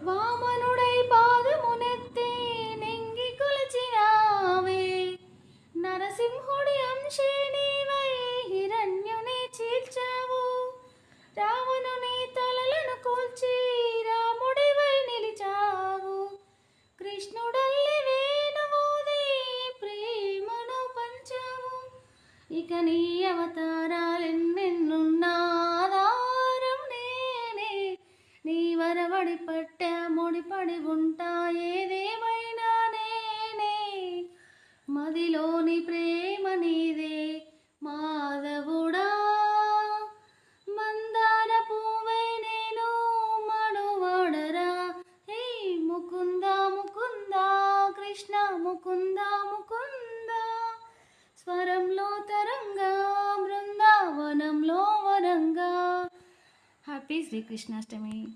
వామనుడై పాదమునెత్తి నింగి కొలిచినావే. నరసింహుడి అంశే నీవై హిరణ్యుని చీల్చావు. రావణుని తలలను కూల్చి రాముడివై నిలిచావు. కృష్ణుడల్లి వేణువూది ప్రేమను పంచావు. ఇక నీ అవతారాలెన్నెన్నున్నాధారం నేనే. నీ వరవడి పట్ట ముడిపడి ఉంటా ఏదేమైనా నేనే. మదిలోని ప్రేమ నీదే మాధవుడా. మందార పువ్వై నేను మనువాడరా. హే ముకుంద ముకుంద కృష్ణ ముకుంద ముకుంద. స్వరంలో తరంగా బృందావనంలో వరంగా. హ్యాపీ శ్రీకృష్ణాష్టమి.